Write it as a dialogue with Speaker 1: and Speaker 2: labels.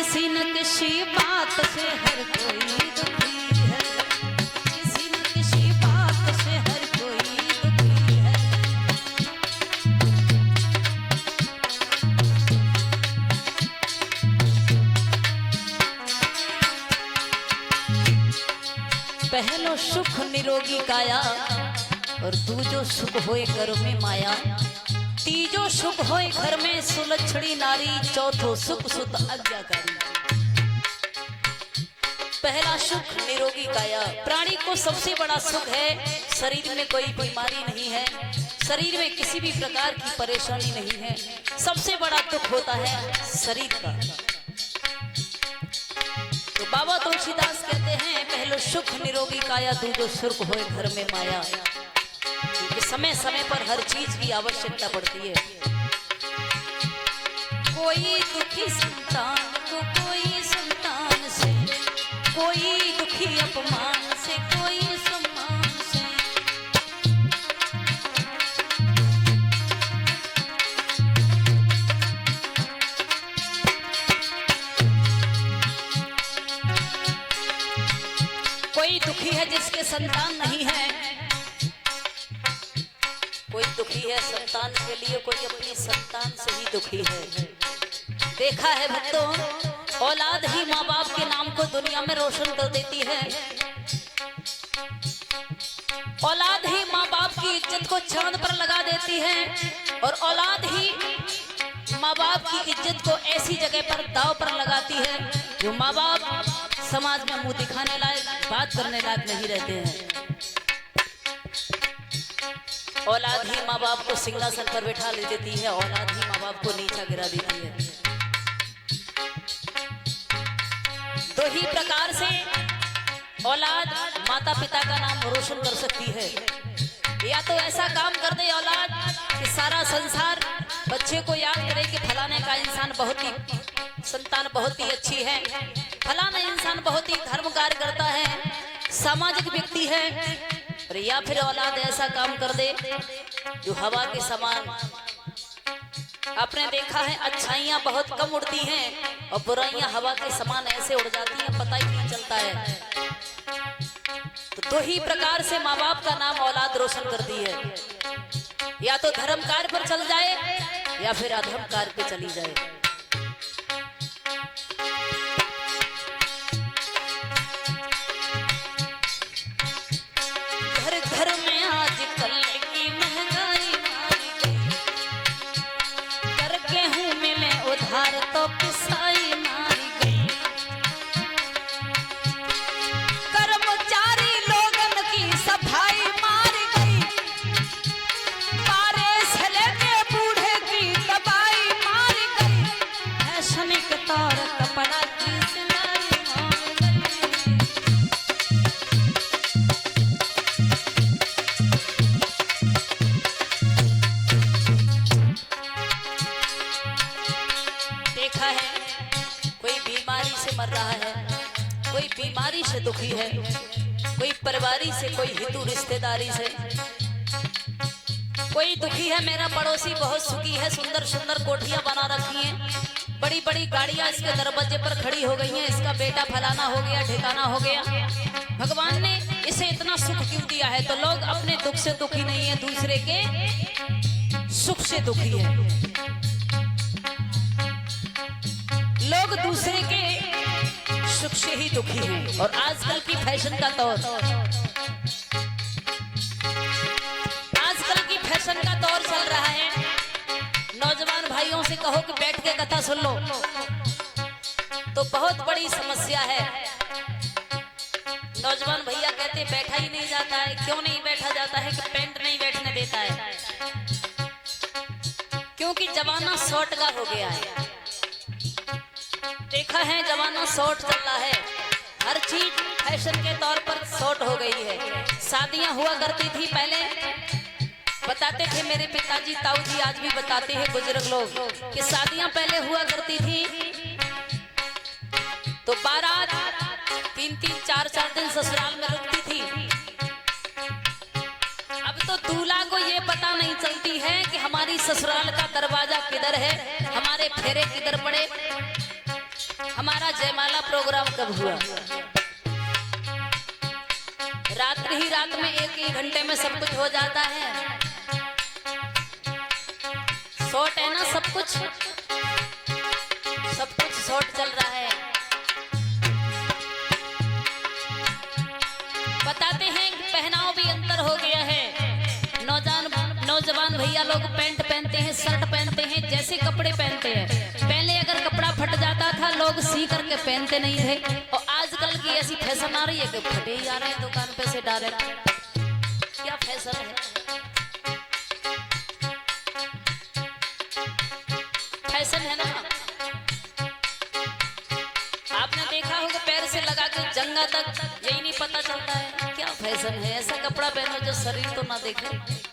Speaker 1: किसी न किसी बात से हर कोई दुखी है, किसी न किसी बात से हर कोई दुखी है। पहलो सुख निरोगी काया, और दूजो सुख होए घर में माया। तीजो सुख होए घर में सुलक्षणी नारी, चौथो सुख सुत आज्ञाकारी। पहला सुख निरोगी काया, प्राणी को सबसे बड़ा सुख है शरीर में कोई बीमारी नहीं है, शरीर में किसी भी प्रकार की परेशानी नहीं है। सबसे बड़ा दुख होता है शरीर का। तो बाबा तुलसीदास कहते हैं पहलो सुख निरोगी काया, दूजो सुख होए घर में माया। क्योंकि समय समय पर हर चीज की आवश्यकता पड़ती है। कोई दुखी संतान को कोई संतान से, कोई दुखी अपमान से, कोई सम्मान से। कोई दुखी है जिसके संतान नहीं है, कोई दुखी है संतान के लिए, कोई अपनी संतान से ही दुखी है। देखा है भक्तों, औलाद ही माँ बाप के नाम को दुनिया में रोशन कर देती है। औलाद ही माँ बाप की इज्जत को चांद पर लगा देती है, और औलाद ही माँ बाप की इज्जत को ऐसी जगह पर दांव पर लगाती है जो माँ बाप समाज में मुंह दिखाने लायक, बात करने लायक नहीं रहते हैं। औलाद ही माँ बाप को सिंहासन पर बैठा ले देती है, औलाद ही माँ बाप को नीचा गिरा देती है। दो ही प्रकार से औलाद माता पिता का नाम रोशन कर सकती है। या तो ऐसा काम कर दे औलाद कि सारा संसार बच्चे को याद करे कि फलाने का इंसान बहुत ही, संतान बहुत ही अच्छी है, फलाना इंसान बहुत ही धर्म कार्य करता है, सामाजिक व्यक्ति है। और या फिर औलाद ऐसा काम कर दे जो हवा के समान। आपने देखा है अच्छाइयां बहुत कम उड़ती हैं और बुराइयां हवा के समान ऐसे उड़ जाती हैं, पता ही नहीं चलता है। तो दो ही प्रकार से माँ बाप का नाम औलाद रोशन करती है। या तो धर्म कार्य पर चल जाए या फिर अधर्म कार्य पे चली जाए। घर में आजकल की महंगाई मारी गई, करके हूँ मिले उधार तो पिसाई मारी गई। कर्मचारी लोगन की सफाई मारी गई, पारे से लेके बूढ़े की दवाई मारी गई। फैशन के तौर कपड़ा की सिलाई मारी गई। देखा है कोई बीमारी से मर रहा है, कोई बीमारी से दुखी है, कोई परिवारी से, कोई हितू रिश्तेदारी से। कोई दुखी है मेरा पड़ोसी बहुत सुखी है, सुंदर सुंदर कोठियां बना रखी हैं, बड़ी बड़ी गाड़ियां इसके दरवाजे पर खड़ी हो गई हैं, इसका बेटा फलाना हो गया, ठिकाना हो गया। भगवान ने इसे इतना सुख क्यों दिया है? तो लोग अपने दुख से दुखी नहीं है, दूसरे के सुख से दुखी है। लोग दूसरे के सुख से ही दुखी हैं। और आजकल की फैशन का दौर, आजकल की फैशन का दौर चल रहा है। नौजवान भाइयों से कहो कि बैठ के कथा सुन लो तो बहुत बड़ी समस्या है। नौजवान भैया कहते बैठा ही नहीं जाता है। क्यों नहीं बैठा जाता है? कि पेंट नहीं बैठने देता है, क्योंकि जमाना शॉर्ट का हो गया है। देखा है जमाना शॉर्ट चल रहा है, हर चीज फैशन के तौर पर शॉर्ट हो गई है। शादियां हुआ करती थी पहले, बताते थे मेरे पिताजी ताऊ जी, आज भी बताते हैं बुजुर्ग लोग कि शादियां पहले हुआ करती थी तो बारात 3-3, 4-4 दिन ससुराल में रुकती थी। अब तो दूल्हा को ये पता नहीं चलती है कि हमारी ससुराल का दरवाजा किधर है, हमारे फेरे किधर पड़े, हमारा जयमाला प्रोग्राम कब हुआ? रात्रि ही रात में एक ही घंटे में सब कुछ हो जाता है। शॉर्ट है ना, सब कुछ शॉर्ट चल रहा है। बताते हैं कि पहनाव भी अंतर हो गया है। नौजवान भैया लोग पैंट पहनते हैं, शर्ट पहनते हैं, जैसे कपड़े पहनते हैं। पहले अगर कपड़ा फट जाता था लोग सी करके पहनते नहीं थे, और आजकल की ऐसी फैशन आ रही है कि फटे ही आ रहे हैं दुकान पे से डायरेक्ट। क्या फैशन है, फैशन है ना। आपने देखा होगा पैर से लगा के जंगा तक, यही नहीं पता चलता है क्या फैशन है। ऐसा कपड़ा पहनो जो शरीर तो ना देखे।